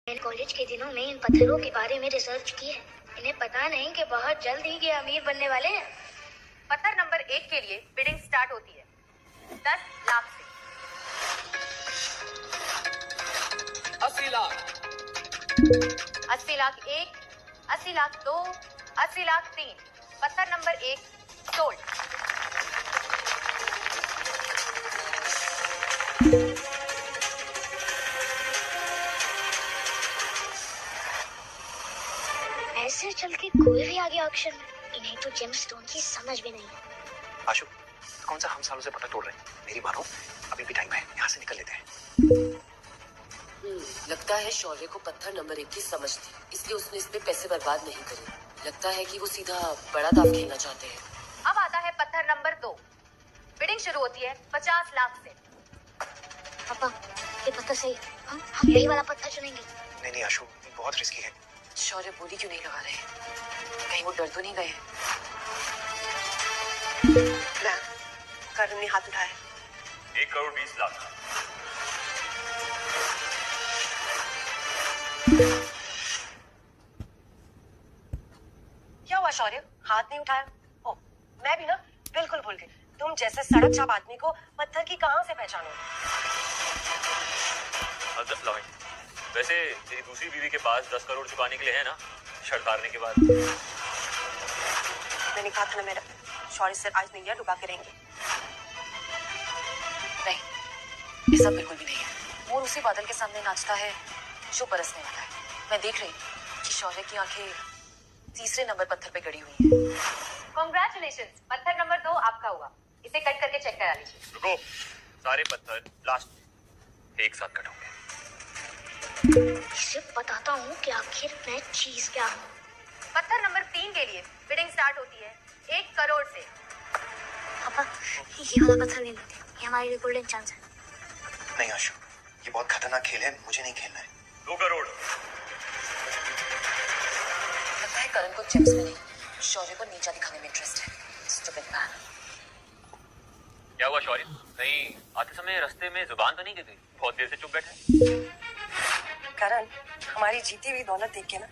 मैंने कॉलेज के दिनों में इन पत्थरों के बारे में रिसर्च की है। इन्हें पता नहीं कि बहुत जल्द ही ये अमीर बनने वाले हैं। पत्थर नंबर 1 के लिए बिडिंग स्टार्ट होती है 10 लाख से। 80 लाख, 80 लाख 1, 80 लाख 2, 80 लाख 3। पत्थर नंबर 1 सोल्ड। ऐसे चल के कोई भी आ गया ऑक्शन में। इन्हें तो जेमस्टोन की समझ भी नहीं है। आशु, कौन सा हम सालों से पत्थर तोड़ रहे हैं? मेरी मानो, अभी भी टाइम है, यहाँ से निकल लेते हैं। लगता है शौर्य को पत्थर नंबर 1 की समझ थी, इसलिए उसने इस पे पैसे बर्बाद नहीं करे। लगता है कि वो सीधा बड़ा दाव खेलना चाहते हैं। अब आता है पत्थर नंबर 2। बिडिंग शुरू होती है 50 लाख से। पापा, ये पत्थर सही है। हम यही वाला पत्थर चुनेंगे। नहीं आशु, बहुत रिस्की है। शौर्य बोली क्यों नहीं लगा रहे? कहीं वो डर तो नहीं गए? करण ने हाथ उठाया। 1 करोड़ 20 लाख। क्या हुआ शौर्य, हाथ नहीं उठाया? ओ, मैं भी ना बिल्कुल भूल गई। तुम जैसे सड़क छाप आदमी को पत्थर की कहां से पहचानो? वैसे तेरी दूसरी बीवी के पास 10 करोड़ चुकाने के लिए है ना, शर्त हारने के बाद। मैंने कहा था ना मैडम, शौर्य सिर्फ आज नहीं डुबा के रहेंगे। नहीं, ऐसा बिल्कुल भी नहीं है। मोर उसी बादल के सामने नाचता है जो बरसने वाला है। मैं देख रही कि शौर्य की आंखें तीसरे नंबर पत्थर पे गड़ी हुई हैं। कांग्रेचुलेशंस, पत्थर नंबर 2 आपका हुआ। इसे कट करके चेक करा लीजिए। रुको, सारे पत्थर लास्ट एक साथ कट होंगे। इसे बताता हूँ कि आखिर मैं चीज क्या हूँ। पत्थर नंबर 3 के लिए बिडिंग स्टार्ट होती है 1 करोड़ से। पापा, ये वाला पत्थर ले लेते हैं। ये हमारे लिए गोल्डन चांस है। नहीं आशु, ये बहुत खतरनाक खेल है, मुझे नहीं खेलना है। 2 करोड़। लगता है करण को जेम्स में नहीं, शौर्य को नीचा दिखाने में इंटरेस्ट है। Stupid man. क्या हुआ शौर्य? कहीं आते समय रास्ते में जुबान तो नहीं गिर गई? बहुत देर से चुप बैठे। करण, हमारी जीती हुई दौलत देख के ना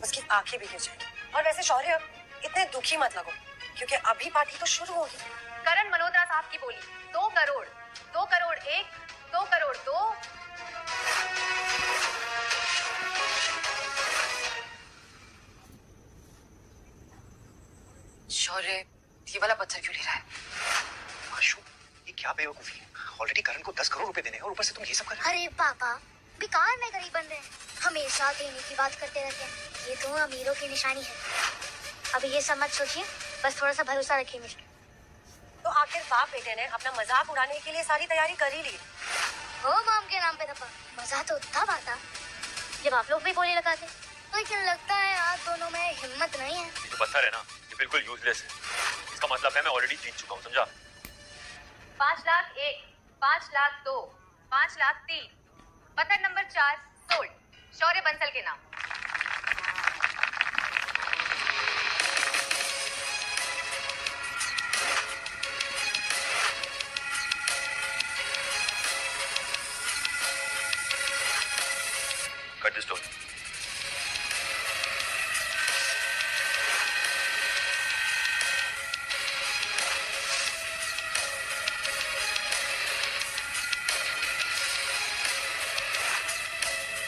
उसकी आंखें भी गिर जाएगी। और वैसे शौर्य, इतने दुखी मत लगो, क्योंकि अभी पार्टी तो शुरू होगी। करण मल्होत्रा साहब की बोली 2 करोड़, 2 करोड़ 1, 2 करोड़ 2। शौर्य ये वाला पत्थर क्यों ले रहा है? आशु, ये क्या बेवकूफी है? ऑलरेडी करण को 10 करोड़ रुपए देने हैं और ऊपर से तुम ये सब कर रहे हो। अरे पापा, बेकार में गरीब बन रहे हैं। हमेशा देने की बात करते रहते हैं। ये तो अमीरों की निशानी है। अभी ये सब मत सोचिए, बस थोड़ा सा भरोसा रखिए मुझ पे। तो आखिर बाप बेटे ने अपना मजाक उड़ाने के लिए सारी तैयारी कर ही ली। हो मॉम के नाम पे दफा। मजा तो तब आता जब आप लोग भी बोली लगाते, लेकिन लगता है आप दोनों में हिम्मत नहीं है। ये जो पत्थर है ना, ये बिल्कुल यूजलेस है। इसका मतलब है मैं ऑलरेडी जीत चुका हूँ, समझा? 5 लाख 1, 5 लाख 2, 5 लाख 3। पत्थर नंबर 4 सोल्ड, शौर्य बंसल के नाम। Cut the story.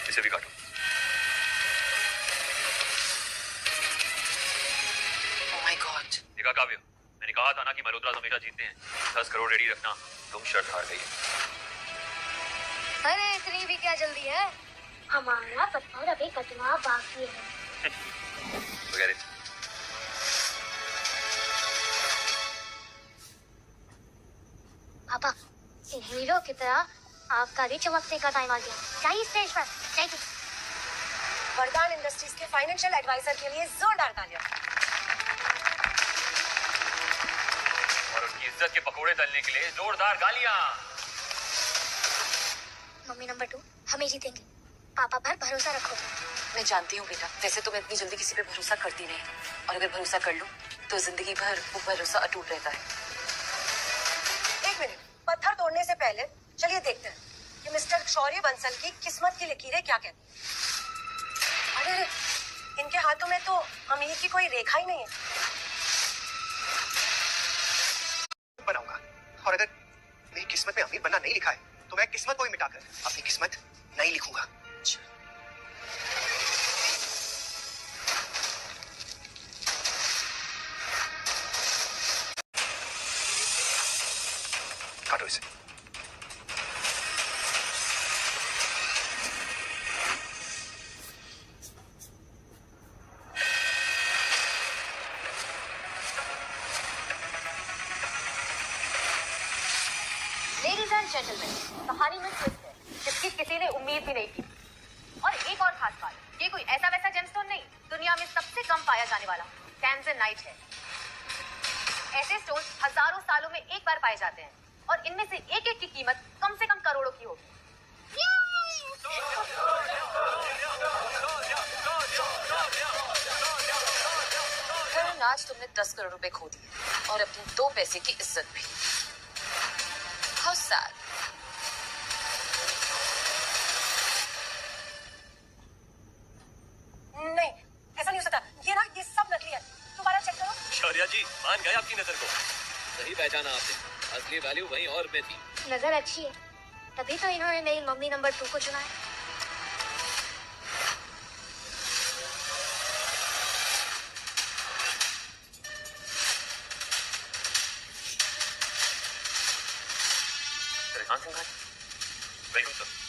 इसे भी काटो। Oh my God! देखा काव्य, मैंने कहा था ना कि मल्होत्रा हमेशा जीतते हैं। 10 करोड़ रेडी रखना, तुम शर्त हार गई। अरे इतनी भी क्या जल्दी है? हमारा पत्थर अभी कटना बाकी है। वगैरह। पापा, इन हीरो की तरह आपका भी चमकने का टाइम आ गया। चाहिए स्टेज पर चाहिए। वरदान इंडस्ट्रीज के फाइनेंशियल एडवाइजर के लिए जोरदार तालियां। और उनकी इज्जत के पकोड़े तलने के लिए जोरदार गालियां। मम्मी नंबर 2, हमें जीतेंगे। पापा पर भरोसा रखो। मैं जानती हूँ बेटा, वैसे तो मैं इतनी जल्दी किसी पे भरोसा करती नहीं, और अगर भरोसा कर लूँ तो जिंदगी भर वो भरोसा अटूट रहता है। एक मिनट, पत्थर तोड़ने से पहले चलिए देखते हैं कि मिस्टर शौर्य बंसल की किस्मत की लकीरें क्या कहती हैं। अरे इनके हाथों में तो अमीर की कोई रेखा ही नहीं है। बनाऊंगा, और अगर मेरी किस्मत में अमीर बनना नहीं लिखा है तो मैं किस्मत को ही मिटाकर अपनी किस्मत नहीं लिखूंगा। काटो इसे। लेडीज एंड जेंटलमैन, कहानी में ट्विस्ट है जिसकी किसी ने उम्मीद भी नहीं की। और एक और खास बात, ये कोई ऐसा वैसा जेमस्टोन नहीं, दुनिया में सबसे कम पाया जाने वाला टैंजनाइट है। ऐसे स्टोन्स हजारों सालों में एक बार पाए जाते हैं और इनमें से एक एक की कीमत कम से कम करोड़ों की होगी। करण, आज तुमने 10 करोड़ रुपए खो दिए और अपनी 2 पैसे की इज्जत भी। How sad. नहीं, ऐसा नहीं हो सकता। ये ना, ये सब नकली है। दोबारा चेक करो। शौर्या जी मान गए आपकी नजर को, सही पहचाना आपने, असली वैल्यू वहीं और में थी। नजर अच्छी है, तभी तो इन्होंने मेरी मम्मी नंबर 2 को चुना है। Singh, welcome sir.